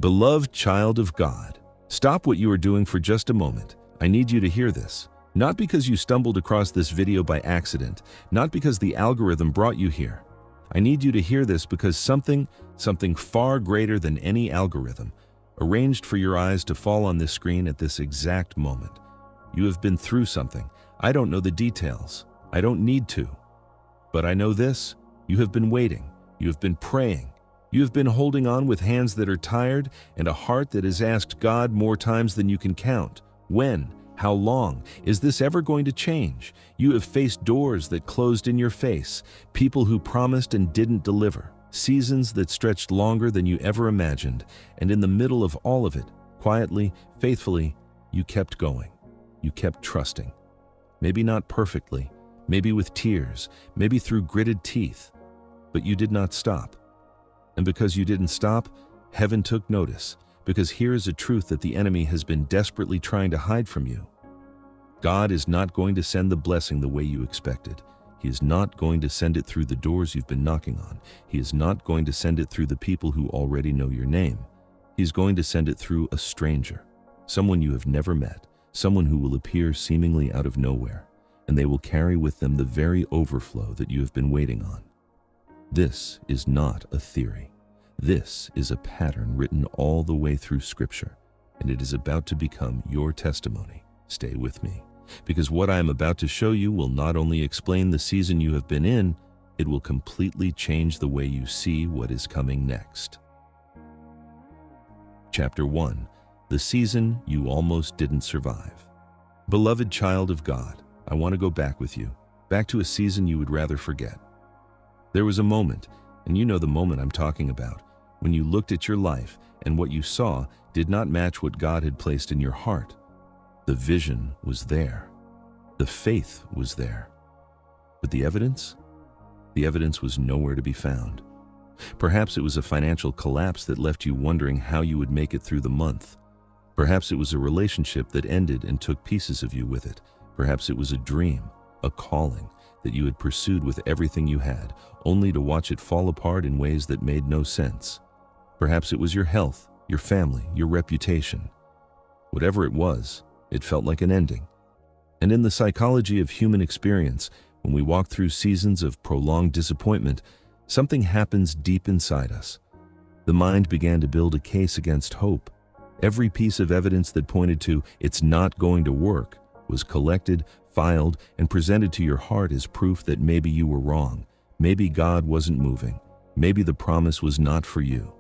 Beloved child of God, stop what you are doing for just a moment. I need you to hear this. Not because you stumbled across this video by accident, not because the algorithm brought you here. I need you to hear this because something far greater than any algorithm arranged for your eyes to fall on this screen at this exact moment. You have been through something. I don't know the details. I don't need to. But I know this. You have been waiting. You have been praying. You have been holding on with hands that are tired and a heart that has asked God more times than you can count. When? How long? Is this ever going to change? You have faced doors that closed in your face, people who promised and didn't deliver, seasons that stretched longer than you ever imagined, and in the middle of all of it, quietly, faithfully, you kept going. You kept trusting. Maybe not perfectly, maybe with tears, maybe through gritted teeth, but you did not stop. And because you didn't stop, heaven took notice, because here is a truth that the enemy has been desperately trying to hide from you. God is not going to send the blessing the way you expected. He is not going to send it through the doors you've been knocking on. He is not going to send it through the people who already know your name. He's going to send it through a stranger, someone you have never met, someone who will appear seemingly out of nowhere, and they will carry with them the very overflow that you have been waiting on. This is not a theory. This is a pattern written all the way through Scripture, and it is about to become your testimony. Stay with me, because what I am about to show you will not only explain the season you have been in, it will completely change the way you see what is coming next. Chapter 1. The season you almost didn't survive. Beloved child of God, I want to go back with you, back to a season you would rather forget. There was a moment, and you know the moment I'm talking about, when you looked at your life and what you saw did not match what God had placed in your heart. The vision was there. The faith was there. But the evidence? The evidence was nowhere to be found. Perhaps it was a financial collapse that left you wondering how you would make it through the month. Perhaps it was a relationship that ended and took pieces of you with it. Perhaps it was a dream, a calling that you had pursued with everything you had, only to watch it fall apart in ways that made no sense. Perhaps it was your health, your family, your reputation. Whatever it was, it felt like an ending. And in the psychology of human experience, when we walk through seasons of prolonged disappointment, something happens deep inside us. The mind began to build a case against hope. Every piece of evidence that pointed to it's not going to work was collected, filed, and presented to your heart as proof that maybe you were wrong. Maybe God wasn't moving. Maybe the promise was not for you.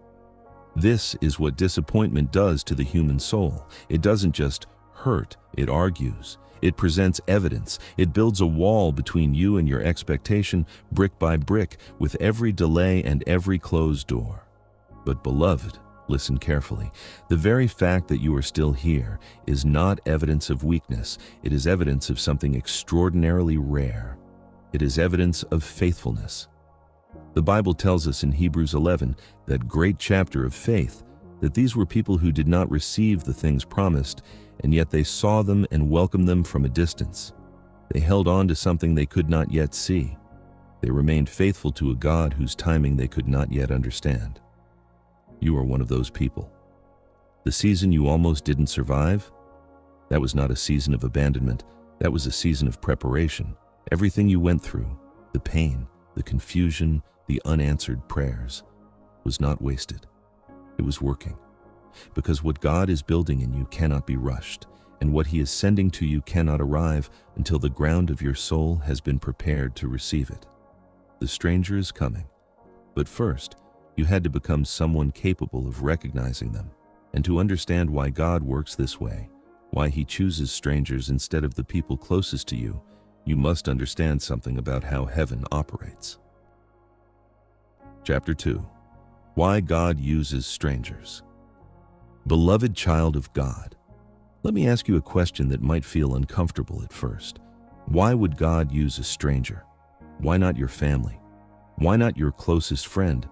This is what disappointment does to the human soul. It doesn't just hurt, it argues. It presents evidence. It builds a wall between you and your expectation, brick by brick, with every delay and every closed door. But beloved, listen carefully. The very fact that you are still here is not evidence of weakness. It is evidence of something extraordinarily rare. It is evidence of faithfulness. The Bible tells us in Hebrews 11, that great chapter of faith, that these were people who did not receive the things promised, and yet they saw them and welcomed them from a distance. They held on to something they could not yet see. They remained faithful to a God whose timing they could not yet understand. You are one of those people. The season you almost didn't survive? That was not a season of abandonment. That was a season of preparation. Everything you went through, the pain, the confusion, the unanswered prayers, was not wasted. It was working. Because what God is building in you cannot be rushed, and what He is sending to you cannot arrive until the ground of your soul has been prepared to receive it. The stranger is coming, but first, you had to become someone capable of recognizing them, and to understand why God works this way, why He chooses strangers instead of the people closest to you. You must understand something about how heaven operates. Chapter 2. Why God uses strangers. Beloved child of God, let me ask you a question that might feel uncomfortable at first. Why would God use a stranger? Why not your family? Why not your closest friend?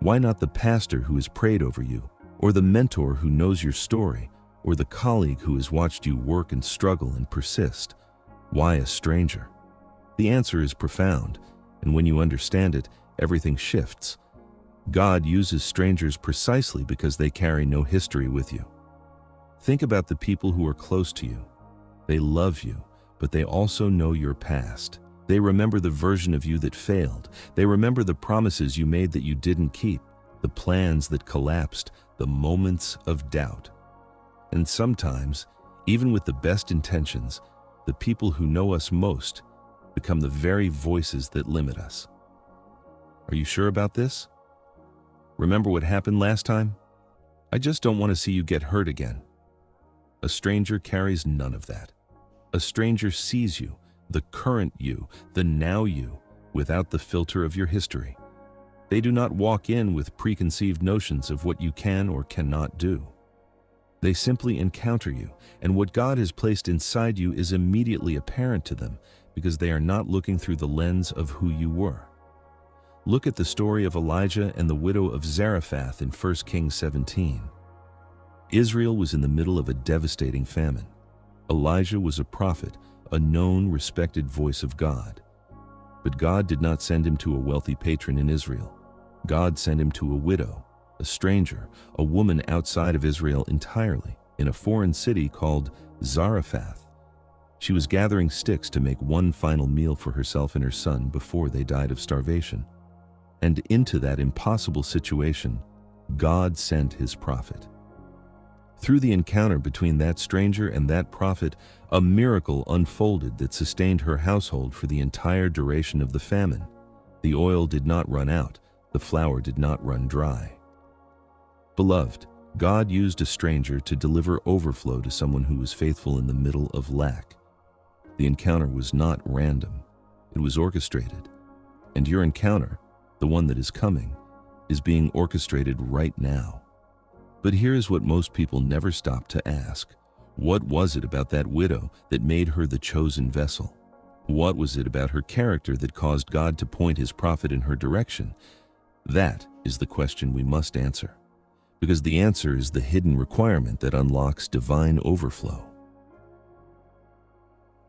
Why not the pastor who has prayed over you, or the mentor who knows your story, or the colleague who has watched you work and struggle and persist? Why a stranger? The answer is profound, and when you understand it, everything shifts. God uses strangers precisely because they carry no history with you. Think about the people who are close to you. They love you, but they also know your past. They remember the version of you that failed. They remember the promises you made that you didn't keep, the plans that collapsed, the moments of doubt. And sometimes, even with the best intentions, the people who know us most become the very voices that limit us. Are you sure about this? Remember what happened last time? I just don't want to see you get hurt again. A stranger carries none of that. A stranger sees you, the current you, the now you, without the filter of your history. They do not walk in with preconceived notions of what you can or cannot do. They simply encounter you, and what God has placed inside you is immediately apparent to them because they are not looking through the lens of who you were. Look at the story of Elijah and the widow of Zarephath in 1 Kings 17. Israel was in the middle of a devastating famine. Elijah was a prophet, a known, respected voice of God. But God did not send him to a wealthy patron in Israel. God sent him to a widow, a stranger, a woman outside of Israel entirely, in a foreign city called Zarephath. She was gathering sticks to make one final meal for herself and her son before they died of starvation. And into that impossible situation, God sent his prophet. Through the encounter between that stranger and that prophet, a miracle unfolded that sustained her household for the entire duration of the famine. The oil did not run out, the flour did not run dry. Beloved, God used a stranger to deliver overflow to someone who was faithful in the middle of lack. The encounter was not random, it was orchestrated. And your encounter, the one that is coming, is being orchestrated right now. But here is what most people never stop to ask. What was it about that widow that made her the chosen vessel? What was it about her character that caused God to point his prophet in her direction? That is the question we must answer, because the answer is the hidden requirement that unlocks divine overflow.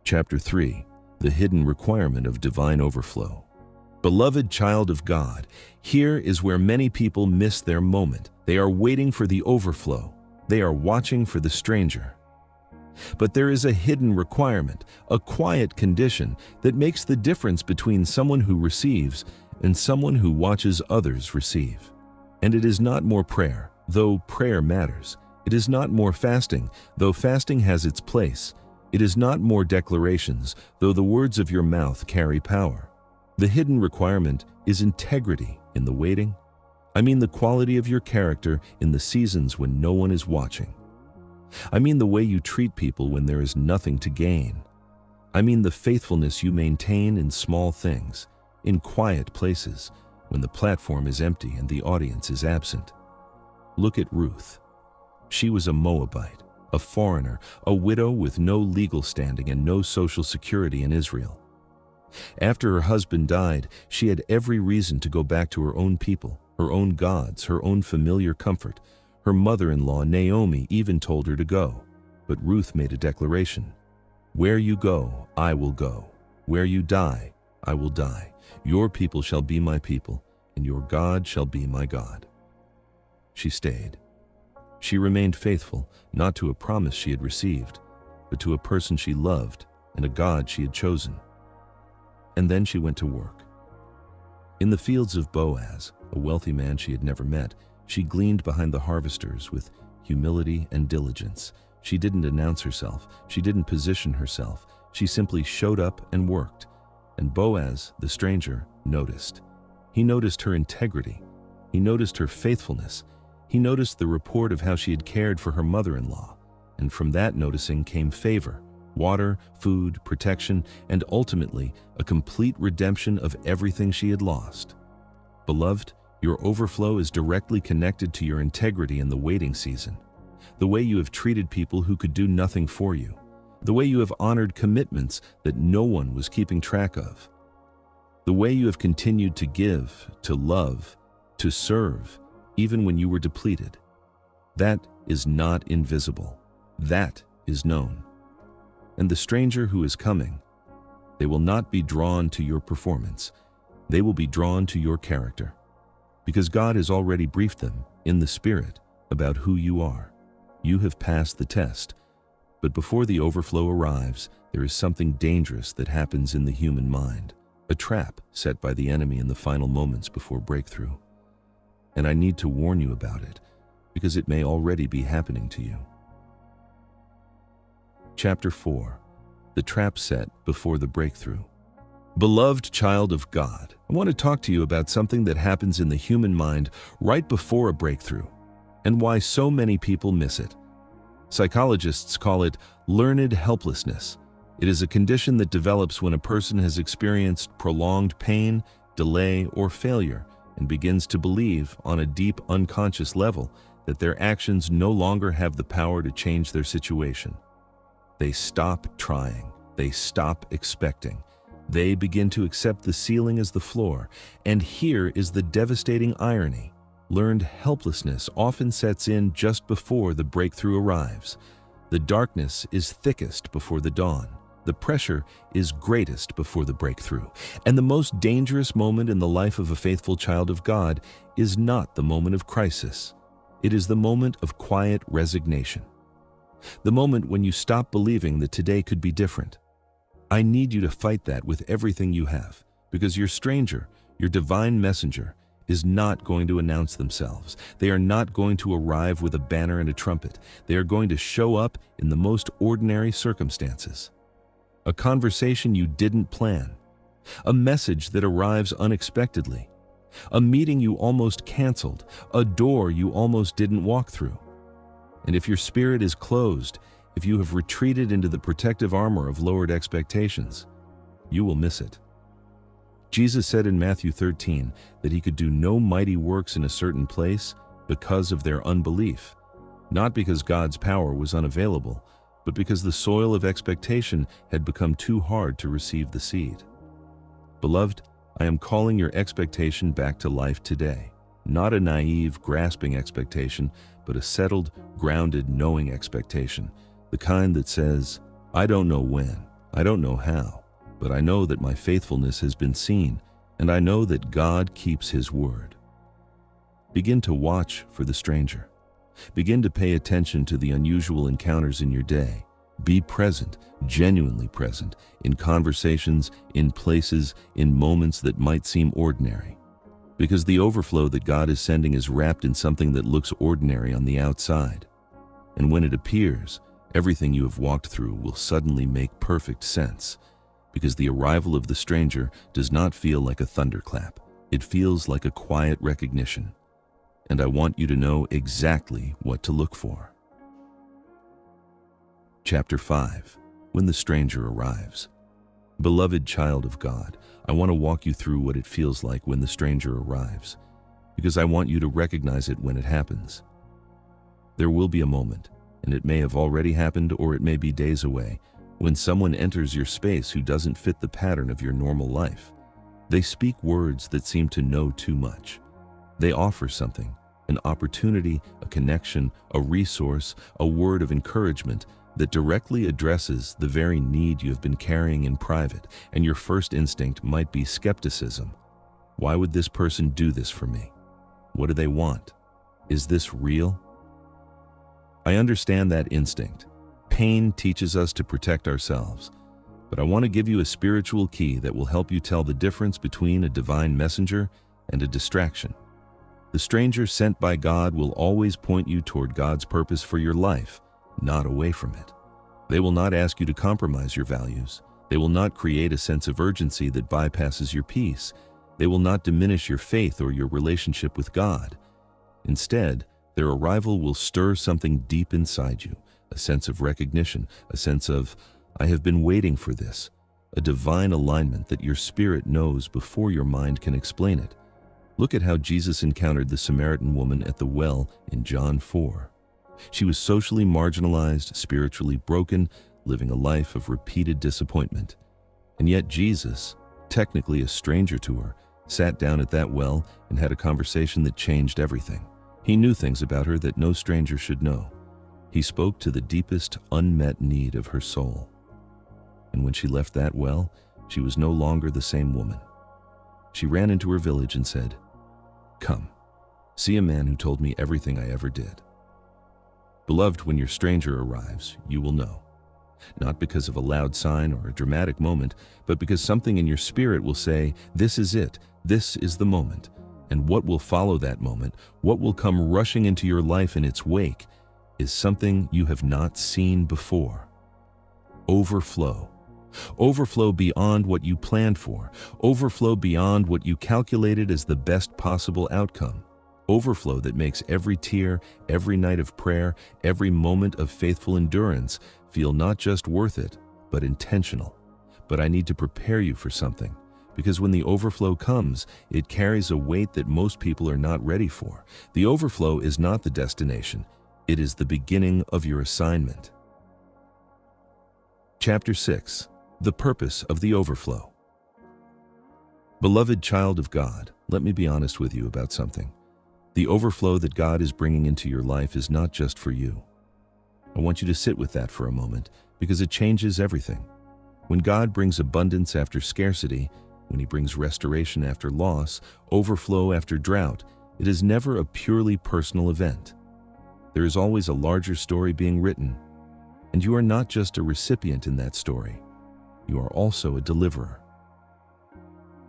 Chapter 3: The Hidden Requirement of Divine Overflow. Beloved child of God, here is where many people miss their moment. They are waiting for the overflow. They are watching for the stranger. But there is a hidden requirement, a quiet condition that makes the difference between someone who receives and someone who watches others receive. And it is not more prayer, though prayer matters. It is not more fasting, though fasting has its place. It is not more declarations, though the words of your mouth carry power. The hidden requirement is integrity in the waiting. I mean the quality of your character in the seasons when no one is watching. I mean the way you treat people when there is nothing to gain. I mean the faithfulness you maintain in small things, in quiet places, when the platform is empty and the audience is absent. Look at Ruth. She was a Moabite, a foreigner, a widow with no legal standing and no social security in Israel. After her husband died, she had every reason to go back to her own people, her own gods, her own familiar comfort. Her mother-in-law, Naomi, even told her to go. But Ruth made a declaration. Where you go, I will go. Where you die, I will die. Your people shall be my people, and your God shall be my God. She stayed. She remained faithful, not to a promise she had received, but to a person she loved and a God she had chosen. And then she went to work. In the fields of Boaz, a wealthy man she had never met, she gleaned behind the harvesters with humility and diligence. She didn't announce herself. She didn't position herself. She simply showed up and worked. And Boaz, the stranger, noticed. He noticed her integrity. He noticed her faithfulness. He noticed the report of how she had cared for her mother-in-law. And from that noticing came favor, water, food, protection, and ultimately a complete redemption of everything she had lost. Beloved, your overflow is directly connected to your integrity in the waiting season. The way you have treated people who could do nothing for you. The way you have honored commitments that no one was keeping track of. The way you have continued to give, to love, to serve, even when you were depleted. That is not invisible. That is known. And the stranger who is coming, they will not be drawn to your performance. They will be drawn to your character. Because God has already briefed them, in the Spirit, about who you are. You have passed the test. But before the overflow arrives, there is something dangerous that happens in the human mind, a trap set by the enemy in the final moments before breakthrough. And I need to warn you about it, because it may already be happening to you. Chapter 4. The Trap Set Before the Breakthrough. Beloved child of God, I want to talk to you about something that happens in the human mind right before a breakthrough, and why so many people miss it. Psychologists call it learned helplessness. It is a condition that develops when a person has experienced prolonged pain, delay, or failure, and begins to believe, on a deep unconscious level, that their actions no longer have the power to change their situation. They stop trying. They stop expecting. They begin to accept the ceiling as the floor. And here is the devastating irony. Learned helplessness often sets in just before the breakthrough arrives. The darkness is thickest before the dawn. The pressure is greatest before the breakthrough. And the most dangerous moment in the life of a faithful child of God is not the moment of crisis. It is the moment of quiet resignation. The moment when you stop believing that today could be different. I need you to fight that with everything you have, because your stranger, your divine messenger, is not going to announce themselves. They are not going to arrive with a banner and a trumpet. They are going to show up in the most ordinary circumstances. A conversation you didn't plan. A message that arrives unexpectedly. A meeting you almost canceled. A door you almost didn't walk through. And if your spirit is closed, if you have retreated into the protective armor of lowered expectations, you will miss it. Jesus said in Matthew 13 that he could do no mighty works in a certain place because of their unbelief, not because God's power was unavailable, but because the soil of expectation had become too hard to receive the seed. Beloved, I am calling your expectation back to life today, not a naive, grasping expectation, but a settled, grounded, knowing expectation, the kind that says, I don't know when, I don't know how, but I know that my faithfulness has been seen, and I know that God keeps his word. Begin to watch for the stranger. Begin to pay attention to the unusual encounters in your day. Be present, genuinely present, in conversations, in places, in moments that might seem ordinary. Because the overflow that God is sending is wrapped in something that looks ordinary on the outside. And when it appears, everything you have walked through will suddenly make perfect sense. Because the arrival of the stranger does not feel like a thunderclap. It feels like a quiet recognition. And I want you to know exactly what to look for. Chapter 5. When the stranger arrives. Beloved child of God, I want to walk you through what it feels like when the stranger arrives, because I want you to recognize it when it happens. There will be a moment, and it may have already happened or it may be days away, when someone enters your space who doesn't fit the pattern of your normal life. They speak words that seem to know too much. They offer something, an opportunity, a connection, a resource, a word of encouragement that directly addresses the very need you have been carrying in private, and your first instinct might be skepticism. Why would this person do this for me? What do they want? Is this real? I understand that instinct. Pain teaches us to protect ourselves, but I want to give you a spiritual key that will help you tell the difference between a divine messenger and a distraction. The stranger sent by God will always point you toward God's purpose for your life, not away from it. They will not ask you to compromise your values. They will not create a sense of urgency that bypasses your peace. They will not diminish your faith or your relationship with God. Instead, their arrival will stir something deep inside you, a sense of recognition, a sense of, I have been waiting for this, a divine alignment that your spirit knows before your mind can explain it. Look at how Jesus encountered the Samaritan woman at the well in John 4. She was socially marginalized, spiritually broken, living a life of repeated disappointment. And yet Jesus, technically a stranger to her, sat down at that well and had a conversation that changed everything. He knew things about her that no stranger should know. He spoke to the deepest, unmet need of her soul. And when she left that well, she was no longer the same woman. She ran into her village and said, "Come, See a man who told me everything I ever did. Beloved, when your stranger arrives, you will know. Not because of a loud sign or a dramatic moment, but because something in your spirit will say, this is it, this is the moment. And what will follow that moment, what will come rushing into your life in its wake, is something you have not seen before. Overflow. Overflow beyond what you planned for. Overflow beyond what you calculated as the best possible outcome. Overflow that makes every tear, every night of prayer, every moment of faithful endurance feel not just worth it, but intentional. But I need to prepare you for something, because when the overflow comes, it carries a weight that most people are not ready for. The overflow is not the destination, it is the beginning of your assignment. Chapter 6. The Purpose of the Overflow. Beloved child of God, let me be honest with you about something. The overflow that God is bringing into your life is not just for you. I want you to sit with that for a moment, because it changes everything. When God brings abundance after scarcity, when He brings restoration after loss, overflow after drought, it is never a purely personal event. There is always a larger story being written, and you are not just a recipient in that story. You are also a deliverer.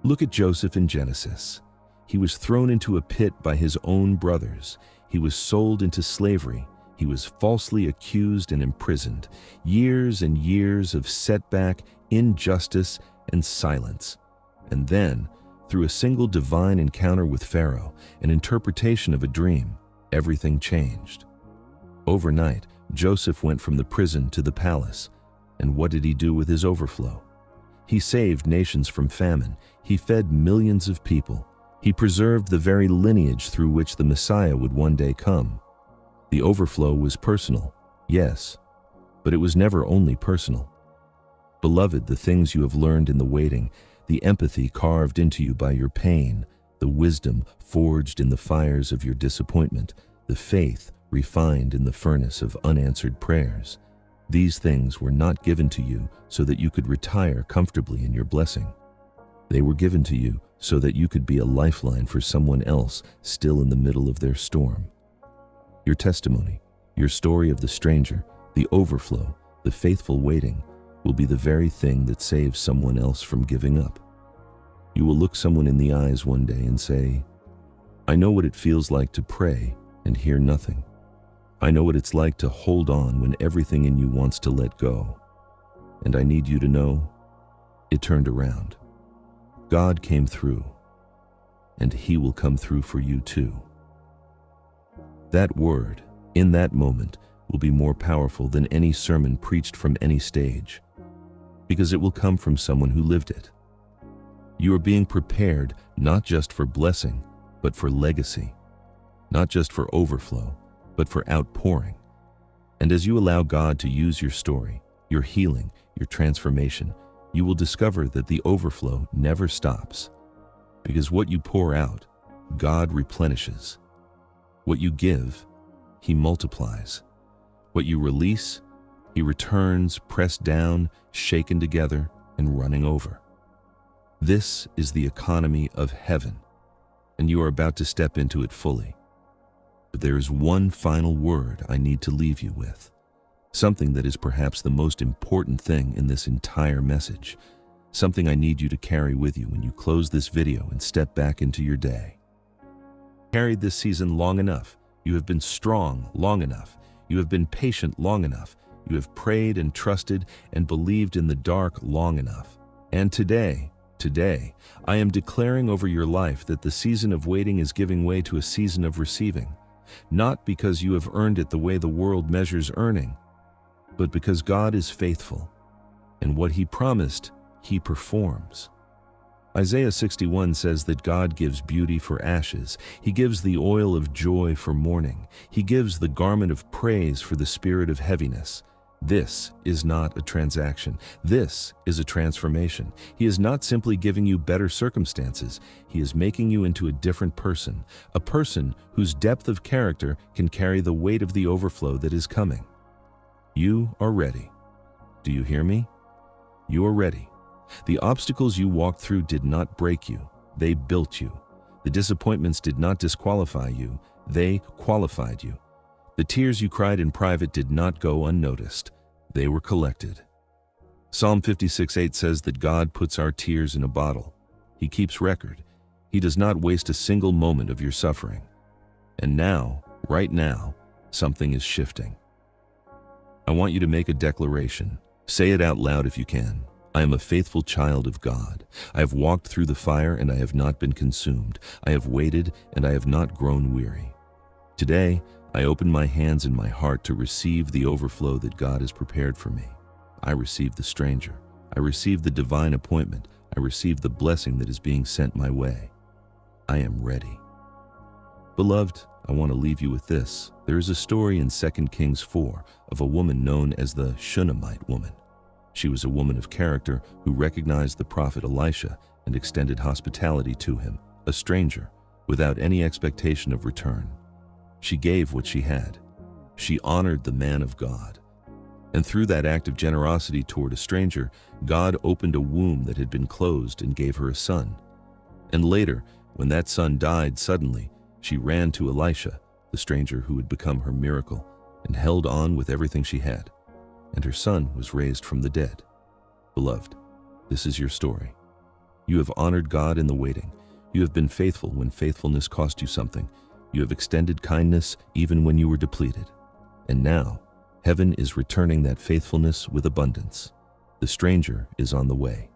Look at Joseph in Genesis. He was thrown into a pit by his own brothers. He was sold into slavery. He was falsely accused and imprisoned. Years and years of setback, injustice, and silence. And then, through a single divine encounter with Pharaoh, an interpretation of a dream, everything changed. Overnight, Joseph went from the prison to the palace. And what did he do with his overflow? He saved nations from famine. He fed millions of people. He preserved the very lineage through which the Messiah would one day come. The overflow was personal, yes, but it was never only personal. Beloved, the things you have learned in the waiting, the empathy carved into you by your pain, the wisdom forged in the fires of your disappointment, the faith refined in the furnace of unanswered prayers, these things were not given to you so that you could retire comfortably in your blessing. They were given to you so that you could be a lifeline for someone else still in the middle of their storm. Your testimony, your story of the stranger, the overflow, the faithful waiting, will be the very thing that saves someone else from giving up. You will look someone in the eyes one day and say, I know what it feels like to pray and hear nothing. I know what it's like to hold on when everything in you wants to let go. And I need you to know, it turned around. God came through, and He will come through for you too. That word, in that moment, will be more powerful than any sermon preached from any stage, because it will come from someone who lived it. You are being prepared not just for blessing, but for legacy, not just for overflow, but for outpouring. And as you allow God to use your story, your healing, your transformation, you will discover that the overflow never stops. Because what you pour out, God replenishes. What you give, He multiplies. What you release, He returns, pressed down, shaken together, and running over. This is the economy of heaven, and you are about to step into it fully. But there is one final word I need to leave you with. Something that is perhaps the most important thing in this entire message. Something I need you to carry with you when you close this video and step back into your day. Carried this season long enough. You have been strong long enough. You have been patient long enough. You have prayed and trusted and believed in the dark long enough. And today, I am declaring over your life that the season of waiting is giving way to a season of receiving. Not because you have earned it the way the world measures earning, but because God is faithful, and what He promised, He performs. Isaiah 61 says that God gives beauty for ashes. He gives the oil of joy for mourning. He gives the garment of praise for the spirit of heaviness. This is not a transaction. This is a transformation. He is not simply giving you better circumstances. He is making you into a different person, a person whose depth of character can carry the weight of the overflow that is coming. You are ready. Do you hear me? You are ready. The obstacles you walked through did not break you. They built you. The disappointments did not disqualify you, they qualified you. The tears you cried in private did not go unnoticed, they were collected. Psalm 56:8 says that God puts our tears in a bottle. He keeps record. He does not waste a single moment of your suffering. And now, right now, something is shifting. I want you to make a declaration. Say it out loud if you can. I am a faithful child of God. I have walked through the fire and I have not been consumed. I have waited and I have not grown weary. Today, I open my hands and my heart to receive the overflow that God has prepared for me. I receive the stranger. I receive the divine appointment. I receive the blessing that is being sent my way. I am ready. Beloved, I want to leave you with this. There is a story in 2 Kings 4 of a woman known as the Shunammite woman. She was a woman of character who recognized the prophet Elisha and extended hospitality to him, a stranger, without any expectation of return. She gave what she had. She honored the man of God. And through that act of generosity toward a stranger, God opened a womb that had been closed and gave her a son. And later, when that son died suddenly, she ran to Elisha, the stranger who had become her miracle, and held on with everything she had. And her son was raised from the dead. Beloved, this is your story. You have honored God in the waiting. You have been faithful when faithfulness cost you something. You have extended kindness even when you were depleted. And now, heaven is returning that faithfulness with abundance. The stranger is on the way.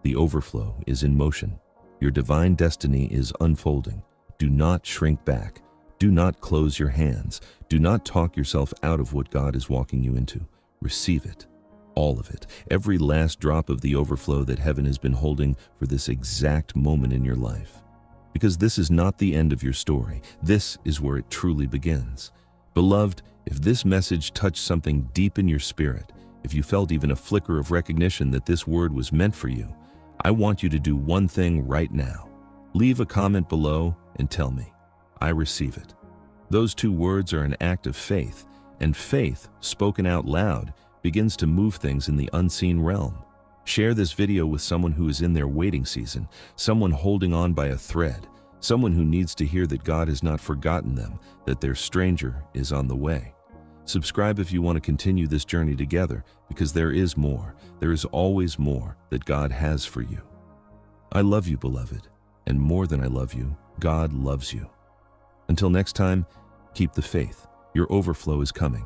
The overflow is in motion. Your divine destiny is unfolding. Do not shrink back. Do not close your hands. Do not talk yourself out of what God is walking you into. Receive it, all of it, every last drop of the overflow that heaven has been holding for this exact moment in your life. Because this is not the end of your story. This is where it truly begins. Beloved, if this message touched something deep in your spirit, if you felt even a flicker of recognition that this word was meant for you, I want you to do one thing right now. Leave a comment below and tell me, I receive it. Those two words are an act of faith, and faith, spoken out loud, begins to move things in the unseen realm. Share this video with someone who is in their waiting season, someone holding on by a thread, someone who needs to hear that God has not forgotten them, that their stranger is on the way. Subscribe if you want to continue this journey together, because there is more. There is always more that God has for you. I love you, beloved, and more than I love you, God loves you. Until next time, keep the faith. Your overflow is coming.